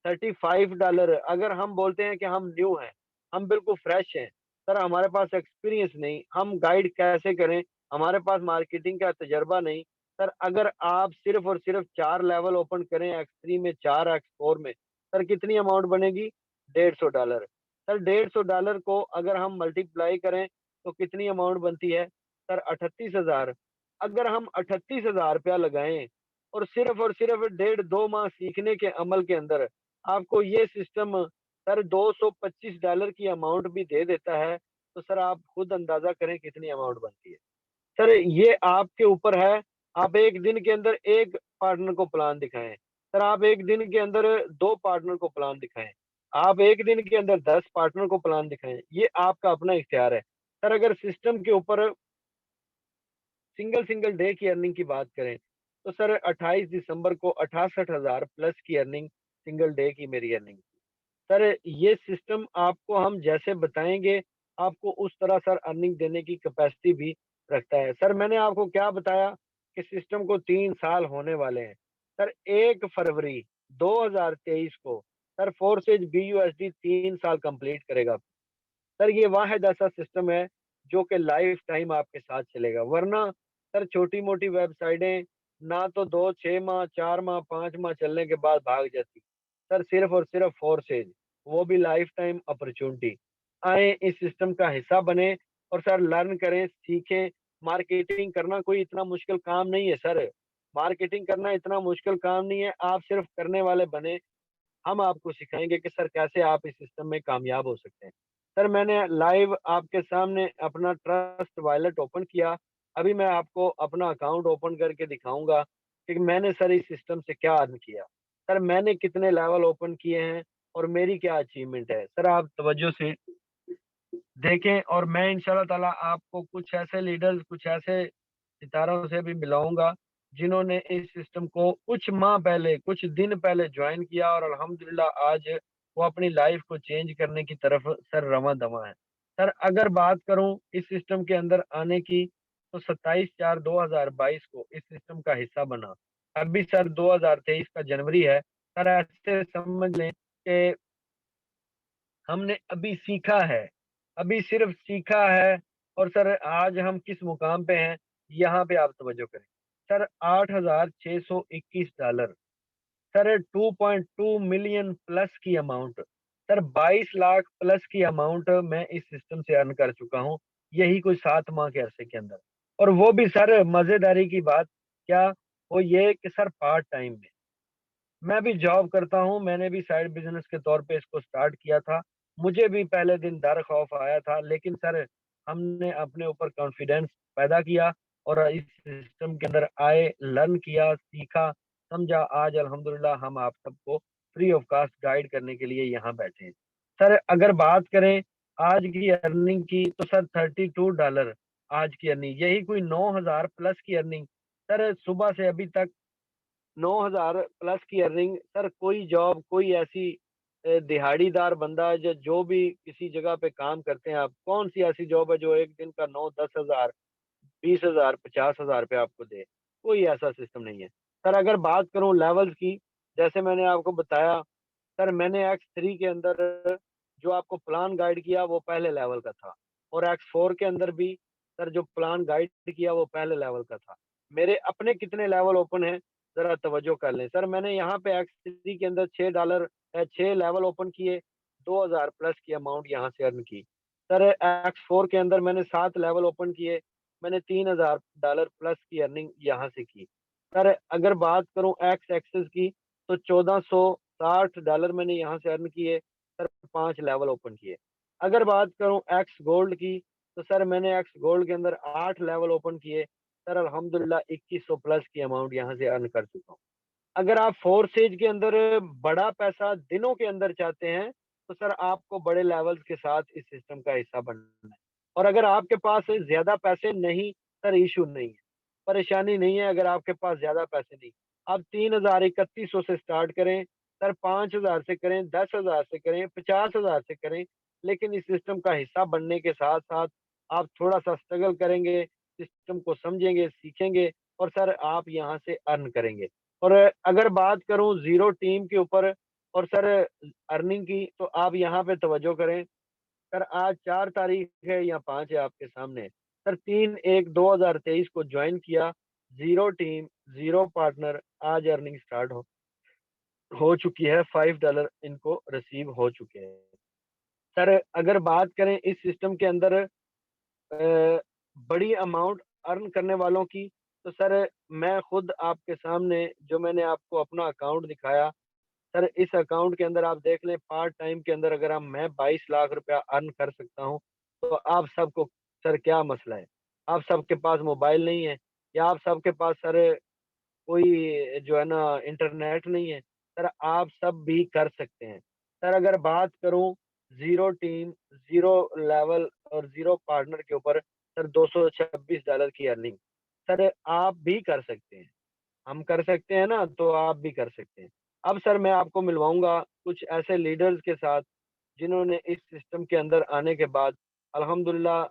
$35, अगर हम बोलते हैं कि हम न्यू हैं, हम बिल्कुल फ्रेश हैं, सर हमारे पास एक्सपीरियंस नहीं, हम गाइड कैसे करें, हमारे पास मार्केटिंग का तजर्बा नहीं। सर अगर आप सिर्फ और सिर्फ 4 लेवल ओपन करें X3 में, 4 X4 में, सर कितनी अमाउंट बनेगी, $150। सर $150 को अगर हम मल्टीप्लाई करें तो कितनी अमाउंट बनती है, सर 38,000। अगर हम 38,000 रुपया लगाएं और सिर्फ 1.5-2 माह सीखने के अमल के अंदर आपको ये सिस्टम सर $225 की अमाउंट भी दे देता है, तो सर आप खुद अंदाजा करें कितनी अमाउंट बनती है। सर ये आपके ऊपर है, आप एक दिन के अंदर एक पार्टनर को प्लान दिखाएं, सर आप एक दिन के अंदर 2 पार्टनर को प्लान दिखाएं, आप एक दिन के अंदर 10 पार्टनर को प्लान दिखाएं, ये आपका अपना इख्तियार है। सर अगर सिस्टम के ऊपर सिंगल सिंगल डे की अर्निंग की बात करें तो सर 28 दिसंबर को 68,000 प्लस की अर्निंग सिंगल डे की मेरी अर्निंग। सर ये सिस्टम आपको हम जैसे बताएंगे आपको उस तरह सर अर्निंग देने की कैपेसिटी भी रखता है। सर मैंने आपको क्या बताया कि सिस्टम को 3 साल होने वाले हैं। सर 1 फरवरी 2023 को सर फोर्सेज BUSD 3 साल कंप्लीट करेगा। सर ये वाहिद ऐसा सिस्टम है जो कि लाइफ टाइम आपके साथ चलेगा, वरना सर छोटी मोटी वेबसाइटें ना तो 2 6 माह 4 माह 5 माह चलने के बाद भाग जाती। सर सिर्फ और सिर्फ फोर्सेज, वो भी लाइफ टाइम अपॉर्चुनिटी। आए इस सिस्टम का हिस्सा बने और सर लर्न करें, सीखें। मार्केटिंग करना कोई इतना मुश्किल काम नहीं है सर। मार्केटिंग करना इतना मुश्किल काम नहीं है, आप सिर्फ करने वाले बने। हम आपको सिखाएंगे कि सर कैसे आप इस सिस्टम में कामयाब हो सकते हैं। सर मैंने लाइव आपके सामने अपना ट्रस्ट वॉलेट ओपन किया। अभी मैं आपको अपना अकाउंट ओपन करके दिखाऊंगा कि मैंने सर इस सिस्टम से क्या अर्न किया। सर मैंने कितने लेवल ओपन किए हैं और मेरी क्या अचीवमेंट है। सर आप तवज्जो से देखें और मैं इंशाल्लाह ताला आपको कुछ ऐसे लीडर्स, कुछ ऐसे सितारों से भी मिलाऊंगा जिन्होंने इस सिस्टम को कुछ माह पहले, कुछ दिन पहले ज्वाइन किया और अल्हम्दुलिल्लाह आज वो अपनी लाइफ को चेंज करने की तरफ सर रवां दवा है। सर अगर बात करूं इस सिस्टम के अंदर आने की, तो 27/4/2022 को इस सिस्टम का हिस्सा बना। अभी सर 2023 का जनवरी है। सर ऐसे समझ लें कि हमने अभी सीखा है, अभी सिर्फ सीखा है। और सर आज हम किस मुकाम पे हैं, यहाँ पे आप तवज्जो करें। सर $8,621, सर 2.2 मिलियन प्लस की अमाउंट, सर 22 लाख प्लस की अमाउंट मैं इस सिस्टम से अर्न कर चुका हूँ, यही कोई 7 माह के अरसे के अंदर। और वो भी सर मजेदारी की बात क्या, वो ये कि सर पार्ट टाइम में। मैं भी जॉब करता हूँ, मैंने भी साइड बिज़नेस के तौर पे इसको स्टार्ट किया था। मुझे भी पहले दिन डर खौफ आया था, लेकिन सर हमने अपने ऊपर कॉन्फिडेंस पैदा किया और इस सिस्टम के अंदर आए, लर्न किया, सीखा, समझा। आज अल्हम्दुलिल्लाह हम आप सबको फ्री ऑफ कॉस्ट गाइड करने के लिए यहाँ बैठे हैं। सर अगर बात करें आज की अर्निंग की, तो सर $32 आज की अर्निंग, यही कोई 9,000 प्लस की अर्निंग। सर सुबह से अभी तक 9,000 प्लस की अर्निंग। सर कोई जॉब, कोई ऐसी दिहाड़ीदार बंदा जो भी किसी जगह पे काम करते हैं, आप कौन सी ऐसी जॉब है जो एक दिन का 9 10 हज़ार 20,000 50,000 रुपये आपको दे। कोई ऐसा सिस्टम नहीं है। सर अगर बात करूं लेवल्स की, जैसे मैंने आपको बताया, सर मैंने X3 के अंदर जो आपको प्लान गाइड किया वो पहले लेवल का था, और X4 के अंदर भी सर जो प्लान गाइड किया वो पहले लेवल का था। मेरे अपने कितने लेवल ओपन हैं, जरा तवज्जो कर लें। सर मैंने यहाँ पे X3 के अंदर छह लेवल ओपन किए, 2,000 प्लस की अमाउंट यहाँ से अर्न की। सर X4 के अंदर मैंने 7 लेवल ओपन किए, मैंने $3,000 प्लस की अर्निंग यहाँ से की। सर अगर बात करूँ एक्स एक्सेस की, तो $1,460 मैंने यहाँ से अर्न किए। सर 5 लेवल ओपन किए। अगर बात करूँ एक्स गोल्ड की, तो सर मैंने एक्स गोल्ड के अंदर 8 लेवल ओपन किए। सर अल्हम्दुलिल्लाह 2100 प्लस की अमाउंट यहाँ से अर्न कर चुका हूँ। अगर आप फोर्सेज के अंदर बड़ा पैसा दिनों के अंदर चाहते हैं, तो सर आपको बड़े लेवल्स के साथ इस सिस्टम का हिस्सा बनना है। और अगर आपके पास ज़्यादा पैसे नहीं, सर इश्यू नहीं है, परेशानी नहीं है। अगर आपके पास ज़्यादा पैसे नहीं, आप 3,000 3100 से स्टार्ट करें, सर 5,000 से करें, 10,000 से करें, 50,000 से करें। लेकिन इस सिस्टम का हिस्सा बनने के साथ-साथ आप थोड़ा-सा स्ट्रगल करेंगे, सिस्टम को समझेंगे, सीखेंगे और सर आप यहाँ से अर्न करेंगे। और अगर बात करूँ ज़ीरो टीम के ऊपर और सर अर्निंग की, तो आप यहाँ पे तवज्जो करें। सर आज 4 तारीख है या 5 है आपके सामने। सर 3/1/2023 को जॉइन किया, ज़ीरो टीम, ज़ीरो पार्टनर, आज अर्निंग स्टार्ट हो चुकी है, $5 इनको रिसीव हो चुके हैं। सर अगर बात करें इस सिस्टम के अंदर बड़ी अमाउंट अर्न करने वालों की, तो सर मैं खुद आपके सामने जो मैंने आपको अपना अकाउंट दिखाया, सर इस अकाउंट के अंदर आप देख लें, पार्ट टाइम के अंदर अगर हम मैं 22 लाख रुपया अर्न कर सकता हूँ, तो आप सबको सर क्या मसला है? आप सबके पास मोबाइल नहीं है, या आप सबके पास सर कोई जो है ना इंटरनेट नहीं है। सर आप सब भी कर सकते हैं। सर अगर बात करूँ ज़ीरो टीम, ज़ीरो लेवल और ज़ीरो पार्टनर के ऊपर, सर $226 की अर्निंग, सर आप भी कर सकते हैं। हम कर सकते हैं ना, तो आप भी कर सकते हैं। अब सर मैं आपको मिलवाऊँगा कुछ ऐसे लीडर्स के साथ जिन्होंने इस सिस्टम के अंदर आने के बाद अल्हम्दुलिल्लाह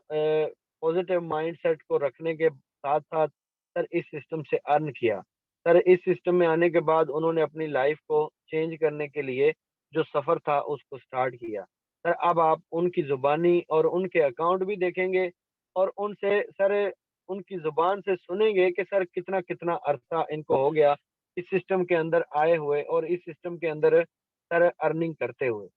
पॉजिटिव माइंडसेट को रखने के साथ साथ सर इस सिस्टम से अर्न किया। सर इस सिस्टम में आने के बाद उन्होंने अपनी लाइफ को चेंज करने के लिए जो सफ़र था उसको स्टार्ट किया। सर अब आप उनकी ज़ुबानी और उनके अकाउंट भी देखेंगे और उनसे सर उनकी ज़ुबान से सुनेंगे कि सर कितना-कितना अरसा इनको हो गया इस सिस्टम के अंदर आए हुए और इस सिस्टम के अंदर सर अर्निंग करते हुए।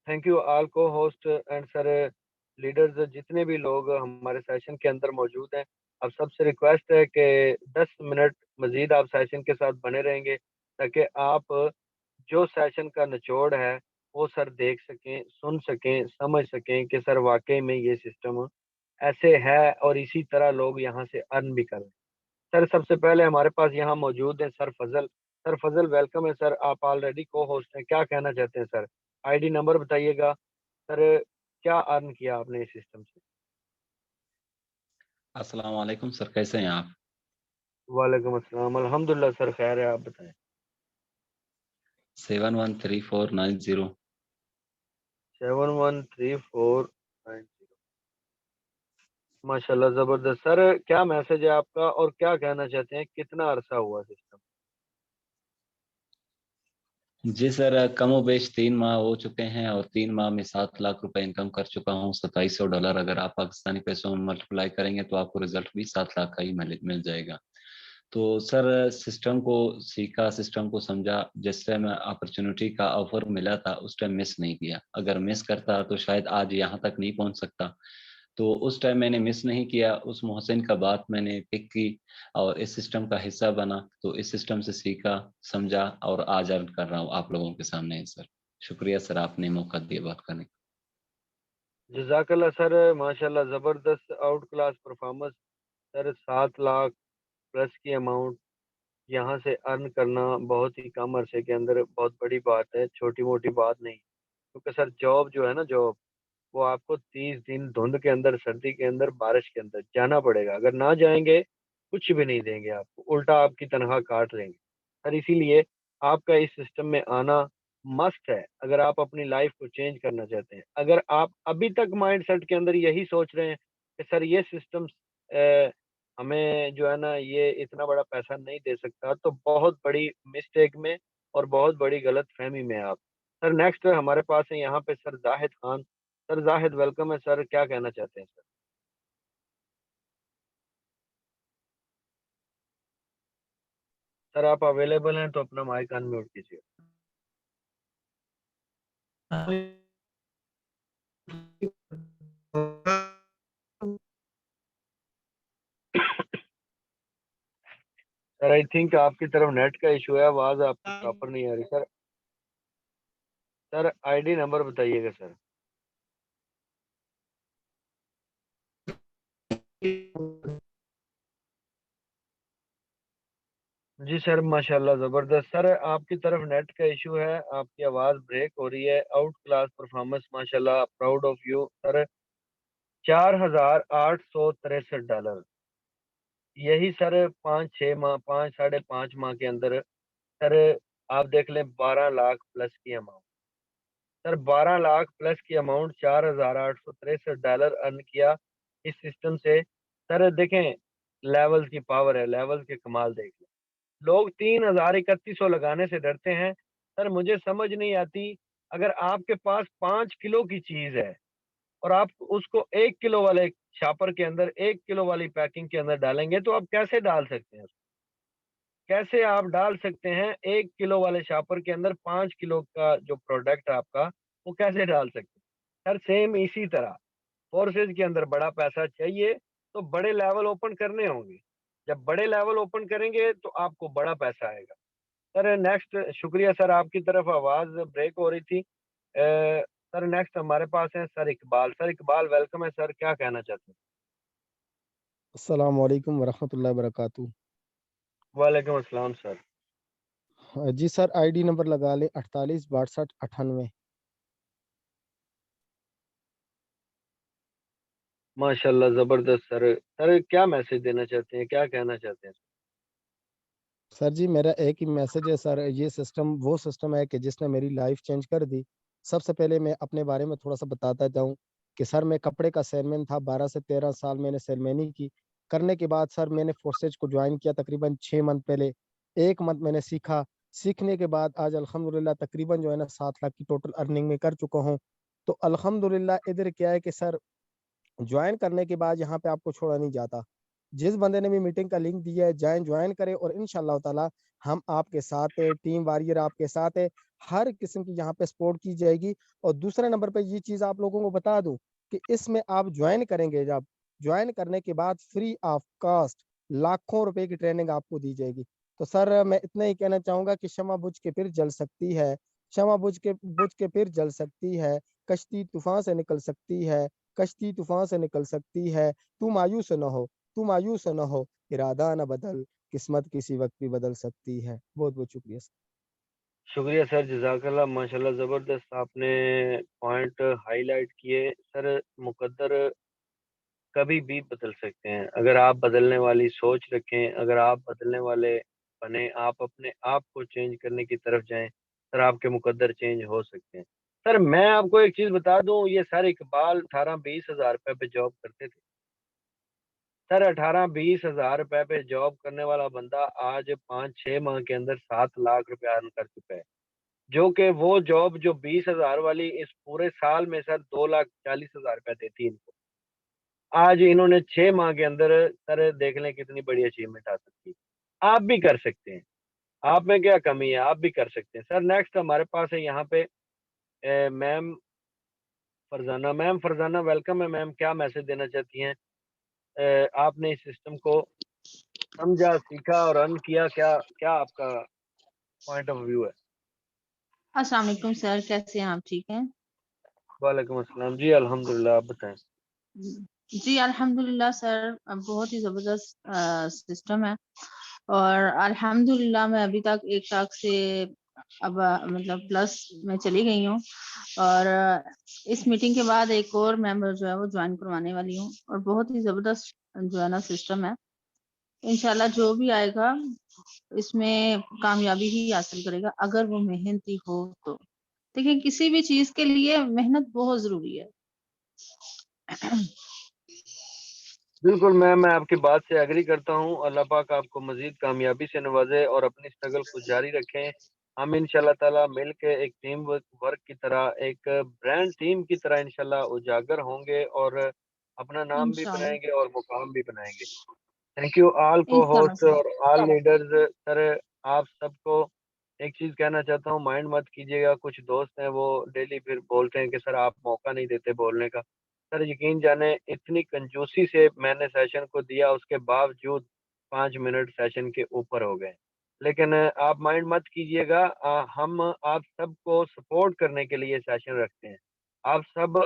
Thank you all co-host and sir leaders जितने भी लोग हमारे सेशन के अंदर मौजूद हैं। अब सबसे रिक्वेस्ट है कि 10 मिनट मज़ीद आप सेशन के साथ बने रहेंगे ताकि आप जो सेशन का निचोड़ है वो सर देख सकें, सुन सकें, समझ सकें कि सर वाक़ई में ये सिस्टम ऐसे है और इसी तरह लोग यहाँ से अर्न भी कर रहे हैं। सर सबसे पहले हमारे पास यहाँ मौजूद हैं सर फ़ज़ल। सर फ़ज़ल वेलकम है सर, आप ऑलरेडी को-होस्ट हैं, क्या कहना चाहते हैं सर? आईडी नंबर बताइएगा। सर क्या अर्न किया आपने इस सिस्टम से? अस्सलाम वालेकुम सर, कैसे हैं आप? वालेकुम अस्सलाम, अल्हम्दुलिल्लाह सर खैर है, आप बताएँ? 713490। 713490 माशाल्लाह ज़बरदस्त। सर क्या मैसेज है आपका और क्या कहना चाहते हैं? कितना अरसा हुआ सिस्टम? जी सर, कमोबेश 3 माह हो चुके हैं और 3 माह में 7 लाख रुपए इनकम कर चुका हूँ। $2700 अगर आप पाकिस्तानी पैसों में मल्टीप्लाई करेंगे तो आपको रिजल्ट भी 7 लाख का ही मिल जाएगा। तो सर सिस्टम को सीखा, सिस्टम को समझा, जिस टाइम अपॉर्चुनिटी का ऑफर मिला था उस टाइम मिस नहीं किया। अगर मिस करता तो शायद आज यहाँ तक नहीं पहुँच सकता। तो उस टाइम मैंने मिस नहीं किया, उस मोहसिन का बात मैंने पिक की और इस सिस्टम का हिस्सा बना। तो इस सिस्टम से सीखा, समझा और आज अर्न कर रहा हूँ आप लोगों के सामने सर। शुक्रिया सर, आपने मौका दिया बात करने का। जज़ाकल्लाह सर, माशाल्लाह ज़बरदस्त out class performance. Sir 7 lakh plus की अमाउंट यहाँ से अर्न करना बहुत ही कम अरसे के अंदर बहुत बड़ी बात है, छोटी-मोटी बात नहीं। क्योंकि सर जॉब जो है ना जॉब, वो आपको 30 दिन धुंध के अंदर, सर्दी के अंदर, बारिश के अंदर जाना पड़ेगा। अगर ना जाएँगे, कुछ भी नहीं देंगे आपको, उल्टा आपकी तनख्वाह काट लेंगे। सर इसीलिए आपका इस सिस्टम में आना मस्ट है, अगर आप अपनी लाइफ़ को चेंज करना चाहते हैं। अगर आप अभी तक माइंडसेट के अंदर यही सोच रहे हैं कि सर ये सिस्टम हमें जो है ना ये इतना बड़ा पैसा नहीं दे सकता, तो बहुत बड़ी मिस्टेक में और बहुत बड़ी गलतफ़हमी में हैं आप। सर नेक्स्ट हमारे पास है यहाँ पे sir Zahid Khan. Sir Zahid welcome है सर, क्या कहना चाहते हैं सर? सर आप अवेलेबल हैं तो अपना माइक अनम्यूट कीजिए। सर आई थिंक आपकी तरफ नेट का इश्यू है, आवाज़ आपकी प्रॉपर नहीं आ रही सर। सर आईडी नंबर बताइएगा सर। जी सर, माशाल्लाह ज़बरदस्त। सर आपकी तरफ नेट का इश्यू है, आपकी आवाज़ ब्रेक हो रही है। आउट क्लास परफ़ॉर्मेंस माशाल्लाह, प्राउड ऑफ यू सर। $4863 यही सर 5-6 माह 5 साढ़े 5 माह के अंदर सर आप देख लें 12 लाख प्लस की अमाउंट। सर 12 लाख प्लस की अमाउंट $4863 अर्न किया इस सिस्टम से। सर देखें लेवल्स की पावर है, लेवल्स के कमाल देख लें। लोग 3,3100 लगाने से डरते हैं। सर मुझे समझ नहीं आती, अगर आपके पास 5 किलो की चीज़ है और आप उसको 1 किलो वाले शॉपर के अंदर 1 किलो वाली पैकिंग के अंदर डालेंगे तो आप कैसे डाल सकते हैं? कैसे आप डाल सकते हैं 1 किलो वाले शॉपर के अंदर 5 किलो का जो प्रोडक्ट है आपका, वो कैसे डाल सकते हैं? सर सेम इसी तरह कोर्सेज़ के अंदर बड़ा पैसा चाहिए, तो बड़े लेवल ओपन करने होंगे। जब बड़े लेवल ओपन करेंगे तो आपको बड़ा पैसा आएगा। सर नेक्स्ट शुक्रिया सर, आपकी तरफ आवाज़ ब्रेक हो रही थी। सर नेक्स्ट हमारे पास हैं sir Iqbal. Sir Iqbal welcome है सर, क्या कहना चाहते हैं? अस्सलाम वालेकुम वरहमतुल्लाहि वबरकातुहू। वालेकुम अस्सलाम सर। जी सर, आईडी नंबर लगा लें 48 62 98। माशाल्लाह ज़बरदस्त सर। सर क्या मैसेज देना चाहते हैं? क्या कहना चाहते हैं? सर जी मेरा एक ही मैसेज है सर, ये सिस्टम वो सिस्टम है कि जिसने मेरी लाइफ चेंज कर दी। सबसे पहले मैं अपने बारे में थोड़ा सा बताता जाऊं कि सर मैं कपड़े का सेलमैन था, 12 से 13 साल मैंने सेलमैनी की। करने के बाद सर मैंने फोर्सेज को ज्वाइन किया तकरीबन 6 मंथ पहले। 1 मंथ मैंने सीखा। सीखने के बाद आज अल्हम्दुलिल्लाह तकरीबन जो है ना 7 लाख की टोटल अर्निंग में कर चुका हूँ। तो अल्हम्दुलिल्लाह इधर क्या है कि सर ज्वाइन करने के बाद यहाँ पे आपको छोड़ा नहीं जाता। जिस बंदे ने भी मीटिंग का लिंक दिया है ज्वाइन करे, और इंशाल्लाह ताला हम आपके साथ है, टीम वॉरियर आपके साथ है। हर किस्म की यहाँ पे सपोर्ट की जाएगी। और दूसरे नंबर पे ये चीज़ आप लोगों को बता दूं कि इसमें आप ज्वाइन करेंगे, जब ज्वाइन करने के बाद फ्री ऑफ कॉस्ट लाखों रुपए की ट्रेनिंग आपको दी जाएगी। तो सर मैं इतना ही कहना चाहूंगा कि शमा बुझ के फिर जल सकती है। शमा बुझ के फिर जल सकती है। कश्ती तूफान से निकल सकती है। कश्ती तूफान से निकल सकती है। तू मायूस न हो, तू मायूस न हो, इरादा न बदल, किस्मत किसी वक्त भी बदल सकती है। बहुत बहुत शुक्रिया सर। शुक्रिया सर, जज़ाकल्लाह, माशाल्लाह ज़बरदस्त आपने पॉइंट हाईलाइट किए। सर मुकद्दर कभी भी बदल सकते हैं अगर आप बदलने वाली सोच रखें, अगर आप बदलने वाले बने, आप अपने आप को चेंज करने की तरफ जाएं, सर आपके मुकद्दर चेंज हो सकते हैं। सर मैं आपको एक चीज़ बता दूं, ये सर इकबाल 18-20 हज़ार रुपए पे जॉब करते थे। सर 18-20 हज़ार रुपए पे जॉब करने वाला बंदा आज 5-6 माह के अंदर 7 लाख रुपए अर्न कर चुका है। जो कि वो जॉब जो 20 हज़ार वाली इस पूरे साल में सर 2,40,000 रुपए देती है इनको। आज इन्होंने 6 माह के अंदर सर देख लें कितनी बड़ी अचीवमेंट आ सकती है। आप भी कर सकते हैं। आप में क्या कमी है? आप भी कर सकते हैं। सर नेक्स्ट हमारे पास है यहाँ पे ma'am Farzana. Ma'am Farzana welcome है मैम, क्या मैसेज देना चाहती हैं? आपने इस सिस्टम को समझा, सीखा और रन किया, क्या क्या आपका पॉइंट ऑफ व्यू है? अस्सलाम वालेकुम सर, कैसे हैं आप? ठीक हैं? वालेकुम अस्सलाम जी, अल्हम्दुलिल्लाह, आप बताएं। जी अल्हम्दुलिल्लाह सर, बहुत ही ज़बरदस्त सिस्टम है। और अल्हम्दुलिल्लाह मैं अभी तक 1 लाख से अब मतलब प्लस में चली गई हूँ। और इस मीटिंग के बाद एक और मेंबर जो है वो ज्वाइन करवाने वाली हूँ। और बहुत ही ज़बरदस्त जो है ना सिस्टम है। इंशाल्लाह जो भी आएगा इसमें कामयाबी ही हासिल करेगा, अगर वो मेहनती हो तो। देखिए किसी भी चीज़ के लिए मेहनत बहुत ज़रूरी है। बिल्कुल मैम, मैं आपकी बात से एग्री करता हूँ। अल्लाह पाक आपको मज़ीद कामयाबी से नवाज़े और अपनी स्ट्रगल को जारी रखें। हम इंशाल्लाह ताला मिल के एक टीम वर्क की तरह, एक ब्रांड टीम की तरह इंशाल्लाह उजागर होंगे और अपना नाम भी इंशाल्लाह, बनाएंगे और मुकाम भी बनाएंगे। थैंक यू ऑल को इंशाल्लाह होस्ट सर। और ऑल लीडर्स। सर आप सबको एक चीज़ कहना चाहता हूँ, माइंड मत कीजिएगा। कुछ दोस्त हैं वो डेली फिर बोलते हैं कि सर आप मौका नहीं देते बोलने का। सर यकीन जाने इतनी कंजूसी से मैंने सेशन को दिया, उसके बावजूद 5 मिनट सेशन के ऊपर हो गए। लेकिन आप माइंड मत कीजिएगा, हम आप सबको सपोर्ट करने के लिए सेशन रखते हैं। आप सब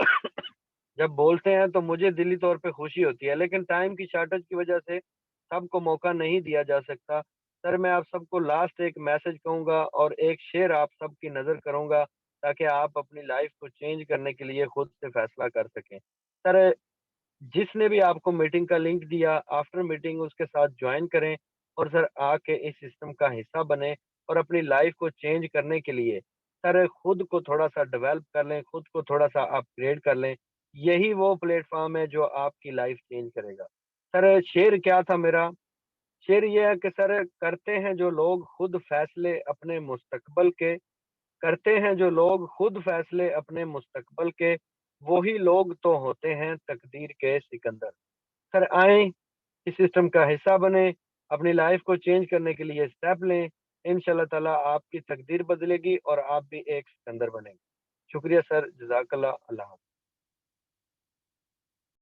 जब बोलते हैं तो मुझे दिली तौर पे खुशी होती है, लेकिन टाइम की शॉर्टेज की वजह से सबको मौका नहीं दिया जा सकता। सर मैं आप सबको लास्ट एक मैसेज कहूँगा और एक शेर आप सबकी नज़र करूँगा, ताकि आप अपनी लाइफ को चेंज करने के लिए खुद से फैसला कर सकें। सर जिसने भी आपको मीटिंग का लिंक दिया, आफ्टर मीटिंग उसके साथ ज्वाइन करें और सर आके इस सिस्टम का हिस्सा बने और अपनी लाइफ को चेंज करने के लिए सर खुद को थोड़ा सा डेवलप कर लें, खुद को थोड़ा सा अपग्रेड कर लें। यही वो प्लेटफॉर्म है जो आपकी लाइफ चेंज करेगा। सर शेर क्या था मेरा? शेर ये है कि सर करते हैं जो लोग खुद फैसले अपने मुस्तकबल के, करते हैं जो लोग खुद फैसले अपने मुस्तकबल के, वही लोग तो होते हैं तकदीर के सिकंदर। सर आए इस सिस्टम का हिस्सा बने, अपनी लाइफ को चेंज करने के लिए स्टेप लें। इंशाल्लाह ताला आपकी तकदीर बदलेगी और आप भी एक सिकंदर बनेंगे। शुक्रिया सर, जज़ाकल्लाह, अल्लाह हाफ़िज़।